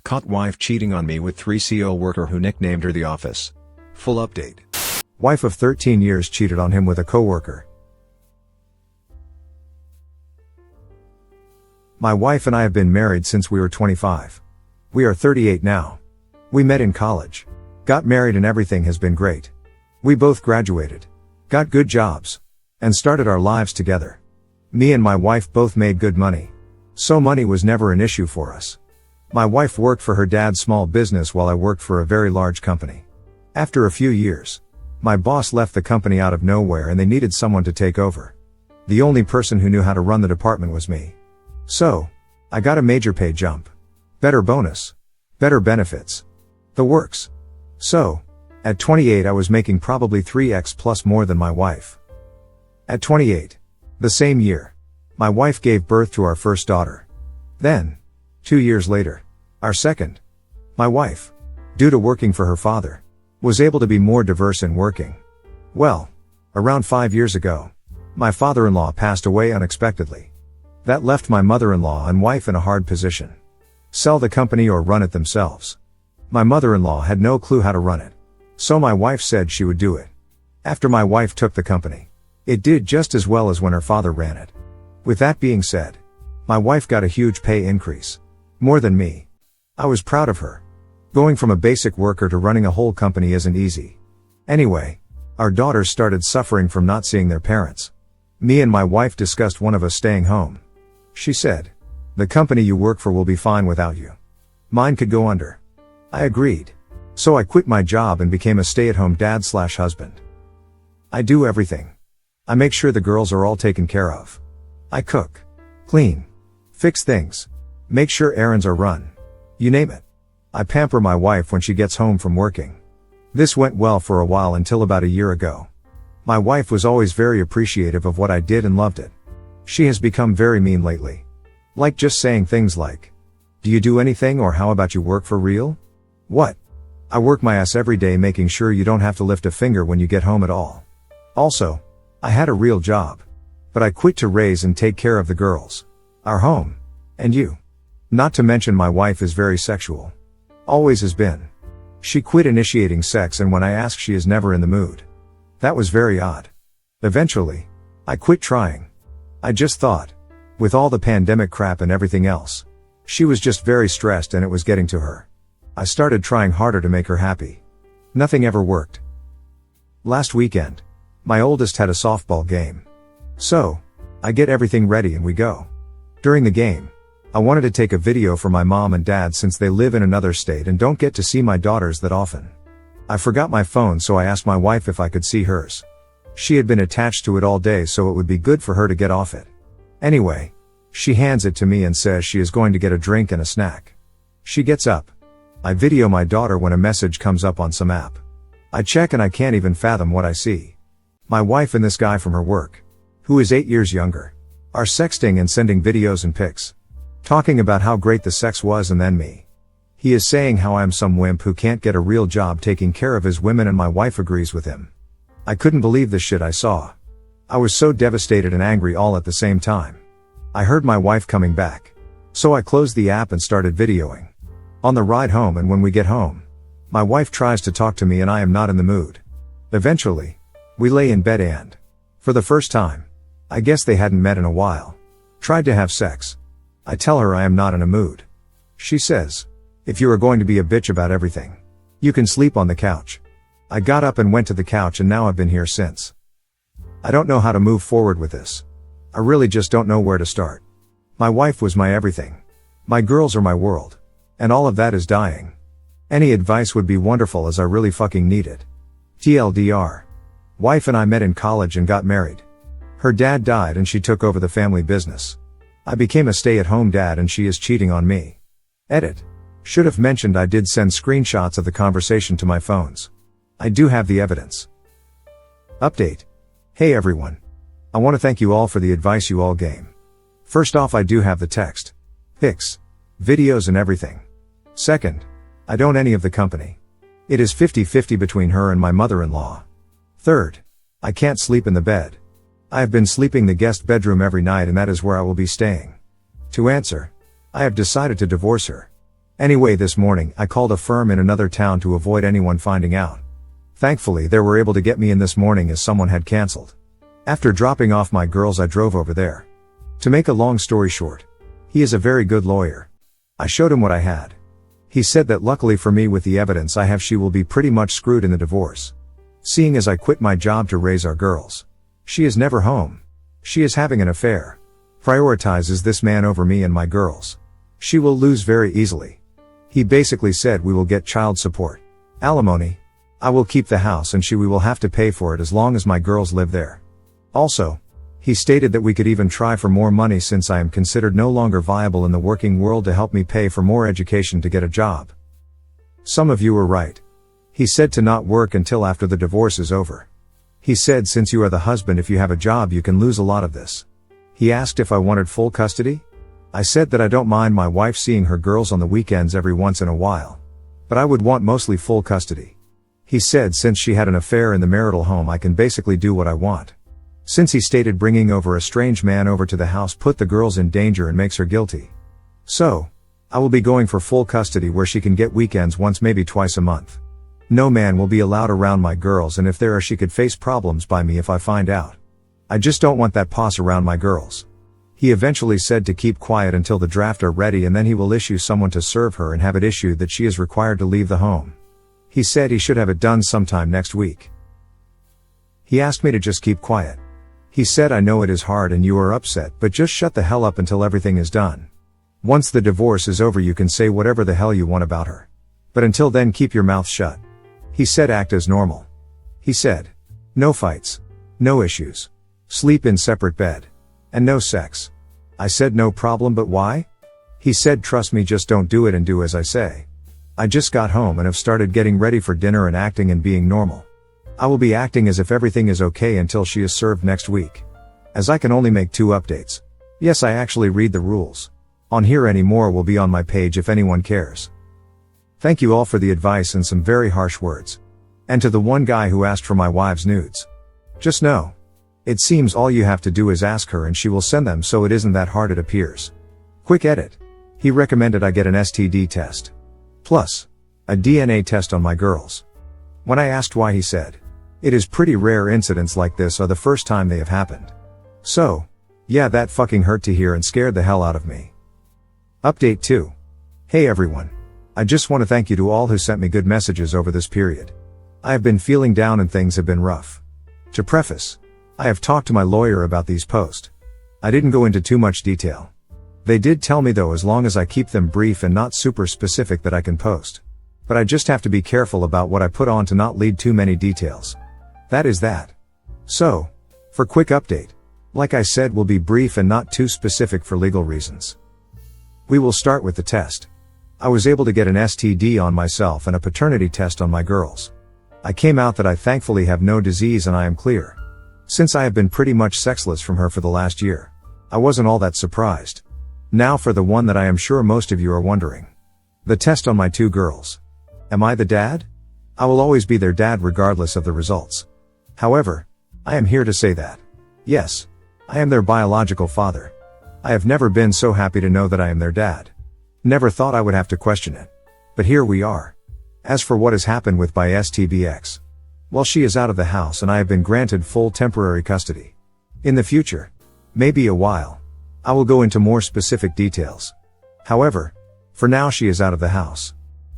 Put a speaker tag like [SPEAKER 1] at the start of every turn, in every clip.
[SPEAKER 1] Caught wife cheating on me with 3CO worker who nicknamed her the office. Full update.
[SPEAKER 2] Wife of 13 years cheated on him with a coworker. My wife and I have been married since we were 25. We are 38 now. We met in college. Got married and everything has been great. We both graduated. Got good jobs. And started our lives together. Me and my wife both made good money. So money was never an issue for us. My wife worked for her dad's small business while I worked for a very large company. After a few years, my boss left the company out of nowhere and they needed someone to take over. The only person who knew how to run the department was me. So, I got a major pay jump. Better bonus. Better benefits. The works. So, at 28 I was making probably 3x plus more than my wife. At 28, the same year, my wife gave birth to our first daughter. Then, 2 years later, our second. My wife, due to working for her father, was able to be more diverse in working. Well, around 5 years ago, my father-in-law passed away unexpectedly. That left my mother-in-law and wife in a hard position. Sell the company or run it themselves. My mother-in-law had no clue how to run it. So my wife said she would do it. After my wife took the company, it did just as well as when her father ran it. With that being said, my wife got a huge pay increase. More than me. I was proud of her. Going from a basic worker to running a whole company isn't easy. Anyway, our daughters started suffering from not seeing their parents. Me and my wife discussed one of us staying home. She said, "The company you work for will be fine without you. Mine could go under." I agreed. So I quit my job and became a stay-at-home dad/husband. I do everything. I make sure the girls are all taken care of. I cook, clean, fix things, make sure errands are run. You name it. I pamper my wife when she gets home from working. This went well for a while until about a year ago. My wife was always very appreciative of what I did and loved it. She has become very mean lately. Like just saying things like, "Do you do anything, or how about you work for real?" What? I work my ass every day making sure you don't have to lift a finger when you get home at all. Also, I had a real job. But I quit to raise and take care of the girls, our home, and you. Not to mention my wife is very sexual. Always has been. She quit initiating sex, and when I ask she is never in the mood. That was very odd. Eventually, I quit trying. I just thought, with all the pandemic crap and everything else, she was just very stressed and it was getting to her. I started trying harder to make her happy. Nothing ever worked. Last weekend, my oldest had a softball game. So, I get everything ready and we go. During the game, I wanted to take a video for my mom and dad since they live in another state and don't get to see my daughters that often. I forgot my phone, so I asked my wife if I could see hers. She had been attached to it all day, so it would be good for her to get off it. Anyway, she hands it to me and says she is going to get a drink and a snack. She gets up. I video my daughter when a message comes up on some app. I check and I can't even fathom what I see. My wife and this guy from her work, who is 8 years younger, are sexting and sending videos and pics. Talking about how great the sex was, and then me. He is saying how I'm some wimp who can't get a real job taking care of his women, and my wife agrees with him. I couldn't believe the shit I saw. I was so devastated and angry all at the same time. I heard my wife coming back. So I closed the app and started videoing. On the ride home and when we get home, my wife tries to talk to me and I am not in the mood. Eventually, we lay in bed and, for the first time, I guess they hadn't met in a while, tried to have sex. I tell her I am not in a mood. She says, "If you are going to be a bitch about everything, you can sleep on the couch." I got up and went to the couch and now I've been here since. I don't know how to move forward with this. I really just don't know where to start. My wife was my everything. My girls are my world. And all of that is dying. Any advice would be wonderful, as I really fucking need it. TLDR. Wife and I met in college and got married. Her dad died and she took over the family business. I became a stay-at-home dad and she is cheating on me. Edit. Should have mentioned I did send screenshots of the conversation to my phones. I do have the evidence. Update. Hey everyone. I want to thank you all for the advice you all gave. First off, I do have the text, pics, videos and everything. Second, I don't any of the company. It is 50-50 between her and my mother-in-law. Third, I can't sleep in the bed. I have been sleeping the guest bedroom every night and that is where I will be staying. To answer, I have decided to divorce her. Anyway, this morning, I called a firm in another town to avoid anyone finding out. Thankfully, they were able to get me in this morning as someone had cancelled. After dropping off my girls, I drove over there. To make a long story short, he is a very good lawyer. I showed him what I had. He said that luckily for me, with the evidence I have, she will be pretty much screwed in the divorce. Seeing as I quit my job to raise our girls. She is never home. She is having an affair. Prioritizes this man over me and my girls. She will lose very easily. He basically said we will get child support. Alimony. I will keep the house and we will have to pay for it as long as my girls live there. Also, he stated that we could even try for more money since I am considered no longer viable in the working world, to help me pay for more education to get a job. Some of you were right. He said to not work until after the divorce is over. He said since you are the husband, if you have a job you can lose a lot of this. He asked if I wanted full custody. I said that I don't mind my wife seeing her girls on the weekends every once in a while. But I would want mostly full custody. He said since she had an affair in the marital home I can basically do what I want. Since he stated bringing over a strange man over to the house put the girls in danger and makes her guilty. So, I will be going for full custody where she can get weekends once, maybe twice a month. No man will be allowed around my girls, and if there are, she could face problems by me if I find out. I just don't want that posse around my girls. He eventually said to keep quiet until the draft are ready, and then he will issue someone to serve her and have it issued that she is required to leave the home. He said he should have it done sometime next week. He asked me to just keep quiet. He said, I know it is hard and you are upset, but just shut the hell up until everything is done. Once the divorce is over you can say whatever the hell you want about her. But until then keep your mouth shut. He said act as normal. He said, no fights. No issues. Sleep in separate bed. And no sex. I said no problem, but why? He said trust me, just don't do it and do as I say. I just got home and have started getting ready for dinner and acting and being normal. I will be acting as if everything is okay until she is served next week. As I can only make 2 updates. Yes, I actually read the rules. On here, any more will be on my page if anyone cares. Thank you all for the advice and some very harsh words. And to the one guy who asked for my wife's nudes. Just know. It seems all you have to do is ask her and she will send them, so it isn't that hard, it appears. Quick edit. He recommended I get an STD test. Plus, a DNA test on my girls. When I asked why, he said, it is pretty rare incidents like this are the first time they have happened. So, yeah, that fucking hurt to hear and scared the hell out of me. Update 2. Hey everyone. I just want to thank you to all who sent me good messages over this period. I have been feeling down and things have been rough. To preface, I have talked to my lawyer about these posts. I didn't go into too much detail. They did tell me though, as long as I keep them brief and not super specific, that I can post. But I just have to be careful about what I put on to not lead too many details. That is that. So, for quick update, like I said, will be brief and not too specific for legal reasons. We will start with the test. I was able to get an STD on myself and a paternity test on my girls. I came out that I thankfully have no disease and I am clear. Since I have been pretty much sexless from her for the last year, I wasn't all that surprised. Now for the one that I am sure most of you are wondering. The test on my 2 girls. Am I the dad? I will always be their dad regardless of the results. However, I am here to say that, yes, I am their biological father. I have never been so happy to know that I am their dad. Never thought I would have to question it. But here we are. As for what has happened with my STBX, well, she is out of the house and I have been granted full temporary custody. In the future, maybe a while, I will go into more specific details. However, for now she is out of the house.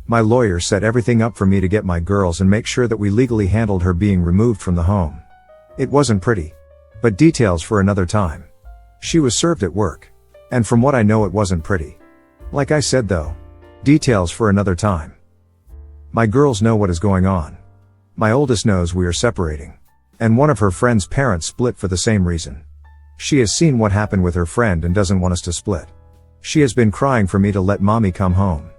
[SPEAKER 2] My lawyer set everything up for me to get my girls and make sure that we legally handled her being removed from the home. It wasn't pretty. But details for another time. She was served at work. And from what I know, it wasn't pretty. Like I said though, details for another time. My girls know what is going on. My oldest knows we are separating. And one of her friend's parents split for the same reason. She has seen what happened with her friend and doesn't want us to split. She has been crying for me to let mommy come home.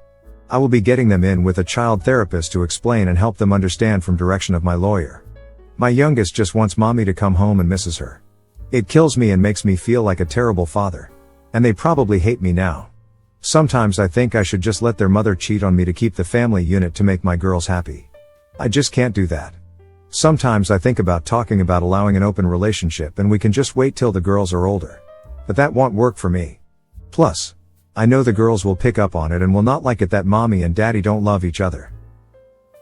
[SPEAKER 2] I will be getting them in with a child therapist to explain and help them understand from direction of my lawyer. My youngest just wants mommy to come home and misses her. It kills me and makes me feel like a terrible father. And they probably hate me now. Sometimes I think I should just let their mother cheat on me to keep the family unit to make my girls happy. I just can't do that. Sometimes I think about talking about allowing an open relationship and we can just wait till the girls are older. But that won't work for me. Plus, I know the girls will pick up on it and will not like it that mommy and daddy don't love each other.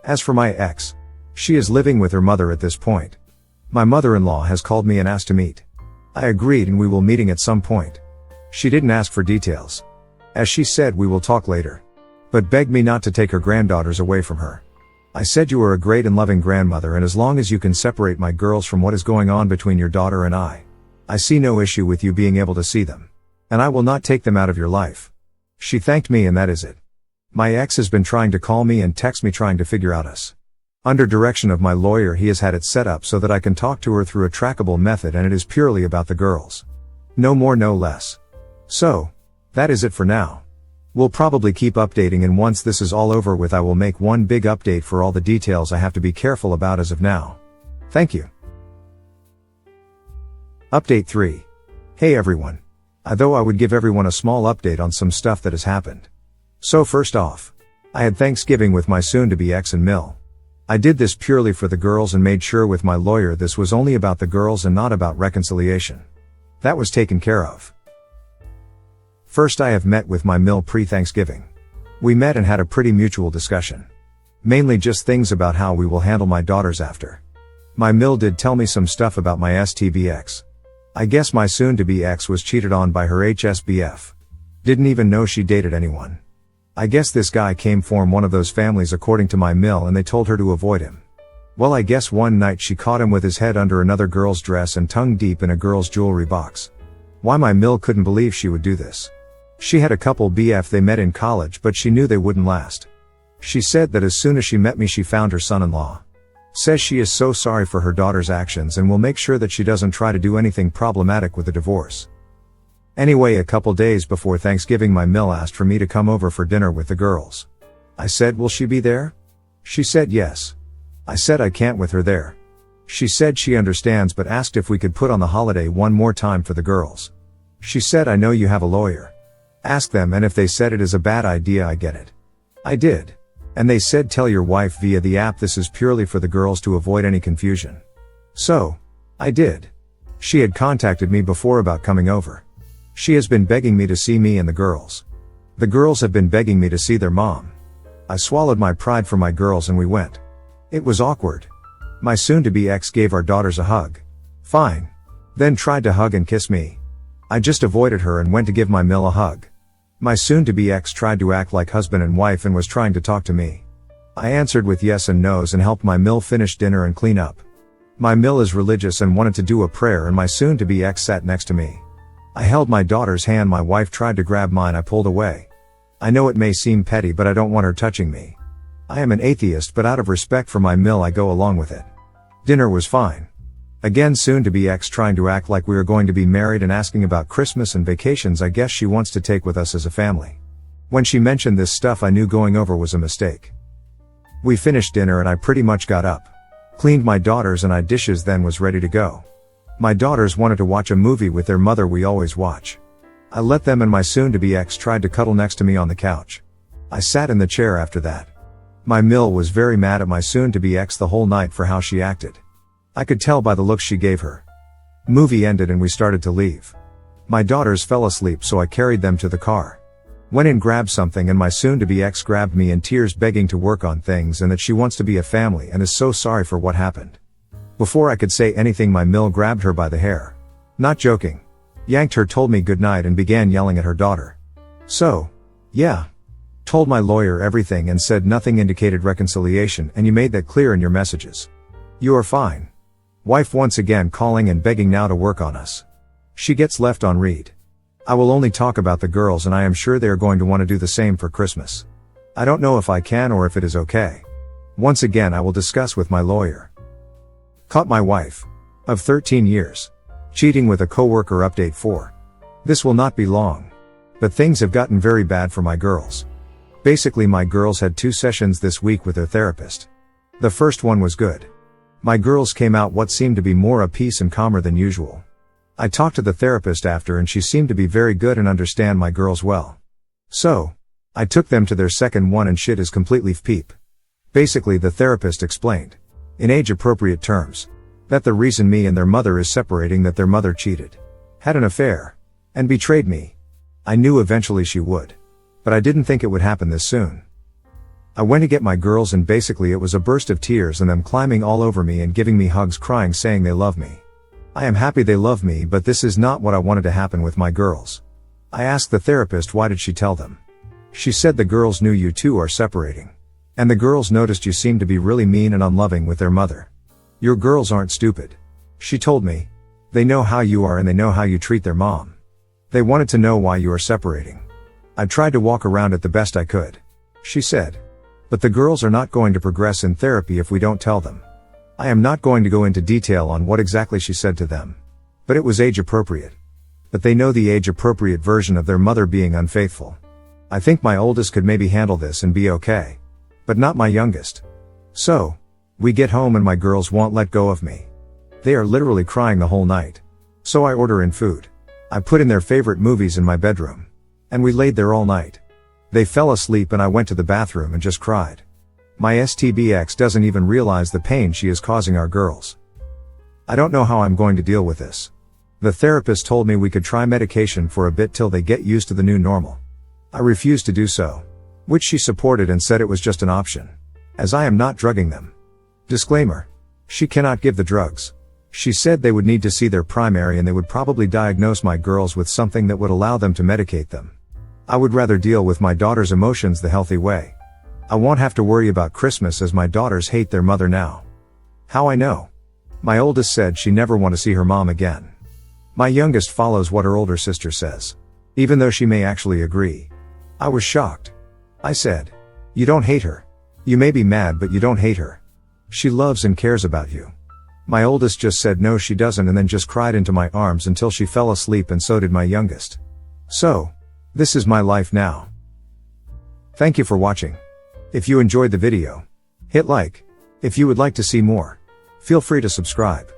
[SPEAKER 2] As for my ex, she is living with her mother at this point. My mother-in-law has called me and asked to meet. I agreed and we will meeting at some point. She didn't ask for details. As she said, we will talk later. But begged me not to take her granddaughters away from her. I said, you are a great and loving grandmother, and as long as you can separate my girls from what is going on between your daughter and I see no issue with you being able to see them. And I will not take them out of your life. She thanked me and that is it. My ex has been trying to call me and text me trying to figure out us. Under direction of my lawyer, he has had it set up so that I can talk to her through a trackable method, and it is purely about the girls. No more, no less. So, that is it for now. We'll probably keep updating, and once this is all over with I will make one big update for all the details I have to be careful about as of now. Thank you. Update 3. Hey everyone. Though I would give everyone a small update on some stuff that has happened. So first off, I had Thanksgiving with my soon-to-be ex and Mill. I did this purely for the girls and made sure with my lawyer this was only about the girls and not about reconciliation. That was taken care of. First, I have met with my Mill pre-Thanksgiving. We met and had a pretty mutual discussion. Mainly just things about how we will handle my daughters after. My Mill did tell me some stuff about my STBX. I guess my soon-to-be ex was cheated on by her HSBF. Didn't even know she dated anyone. I guess this guy came from one of those families according to my Mill, and they told her to avoid him. Well, I guess one night she caught him with his head under another girl's dress and tongue deep in a girl's jewelry box. Why my Mill couldn't believe she would do this. She had a couple BF they met in college, but she knew they wouldn't last. She said that as soon as she met me she found her son-in-law. Says she is so sorry for her daughter's actions and will make sure that she doesn't try to do anything problematic with the divorce. Anyway, a couple days before Thanksgiving my Mill asked for me to come over for dinner with the girls. I said, will she be there? She said yes. I said I can't with her there. She said she understands but asked if we could put on the holiday one more time for the girls. She said, I know you have a lawyer. Ask them, and if they said it is a bad idea I get it. I did. And they said tell your wife via the app this is purely for the girls to avoid any confusion. So, I did. She had contacted me before about coming over. She has been begging me to see me and the girls. The girls have been begging me to see their mom. I swallowed my pride for my girls and we went. It was awkward. My soon-to-be ex gave our daughters a hug. Fine. Then tried to hug and kiss me. I just avoided her and went to give my Mill a hug. My soon-to-be ex tried to act like husband and wife and was trying to talk to me. I answered with yes and no's and helped my Mill finish dinner and clean up. My Mill is religious and wanted to do a prayer, and my soon-to-be ex sat next to me. I held my daughter's hand, my wife tried to grab mine, I pulled away. I know it may seem petty, but I don't want her touching me. I am an atheist, but out of respect for my Mill I go along with it. Dinner was fine. Again, soon-to-be ex trying to act like we are going to be married and asking about Christmas and vacations I guess she wants to take with us as a family. When she mentioned this stuff I knew going over was a mistake. We finished dinner and I pretty much got up. Cleaned my daughters and I dishes, then was ready to go. My daughters wanted to watch a movie with their mother we always watch. I let them, and my soon-to-be ex tried to cuddle next to me on the couch. I sat in the chair after that. My Mill was very mad at my soon-to-be ex the whole night for how she acted. I could tell by the looks she gave her. Movie ended and we started to leave. My daughters fell asleep, so I carried them to the car. Went in, grabbed something, and my soon-to-be ex grabbed me in tears begging to work on things and that she wants to be a family and is so sorry for what happened. Before I could say anything my Mill grabbed her by the hair. Not joking. Yanked her, told me goodnight and began yelling at her daughter. So, yeah. Told my lawyer everything and said nothing indicated reconciliation, and you made that clear in your messages. You are fine. Wife once again calling and begging now to work on us. She gets left on read. I will only talk about the girls and I am sure they are going to want to do the same for Christmas. I don't know if I can or if it is okay. Once again I will discuss with my lawyer. Caught my wife. Of 13 years. Cheating with a coworker, update 4. This will not be long. But things have gotten very bad for my girls. Basically my girls had 2 sessions this week with their therapist. The first one was good. My girls came out what seemed to be more at peace and calmer than usual. I talked to the therapist after and she seemed to be very good and understand my girls well. So, I took them to their second one and shit is completely peep. Basically the therapist explained, in age-appropriate terms, that the reason me and their mother is separating that their mother cheated, had an affair, and betrayed me. I knew eventually she would. But I didn't think it would happen this soon. I went to get my girls and basically it was a burst of tears and them climbing all over me and giving me hugs, crying, saying they love me. I am happy they love me, but this is not what I wanted to happen with my girls. I asked the therapist why did she tell them. She said the girls knew you two are separating. And the girls noticed you seem to be really mean and unloving with their mother. Your girls aren't stupid. She told me. They know how you are and they know how you treat their mom. They wanted to know why you are separating. I tried to walk around it the best I could. She said. But the girls are not going to progress in therapy if we don't tell them. I am not going to go into detail on what exactly she said to them. But it was age appropriate. But they know the age appropriate version of their mother being unfaithful. I think my oldest could maybe handle this and be okay. But not my youngest. So, we get home and my girls won't let go of me. They are literally crying the whole night. So I order in food. I put in their favorite movies in my bedroom. And we laid there all night. They fell asleep and I went to the bathroom and just cried. My STBX doesn't even realize the pain she is causing our girls. I don't know how I'm going to deal with this. The therapist told me we could try medication for a bit till they get used to the new normal. I refused to do so. Which she supported and said it was just an option. As I am not drugging them. Disclaimer. She cannot give the drugs. She said they would need to see their primary and they would probably diagnose my girls with something that would allow them to medicate them. I would rather deal with my daughter's emotions the healthy way. I won't have to worry about Christmas as my daughters hate their mother now. How I know? My oldest said she never want to see her mom again. My youngest follows what her older sister says. Even though she may actually agree. I was shocked. I said, you don't hate her. You may be mad but you don't hate her. She loves and cares about you. My oldest just said no she doesn't and then just cried into my arms until she fell asleep and so did my youngest. So, this is my life now. Thank you for watching. If you enjoyed the video, hit like. If you would like to see more, feel free to subscribe.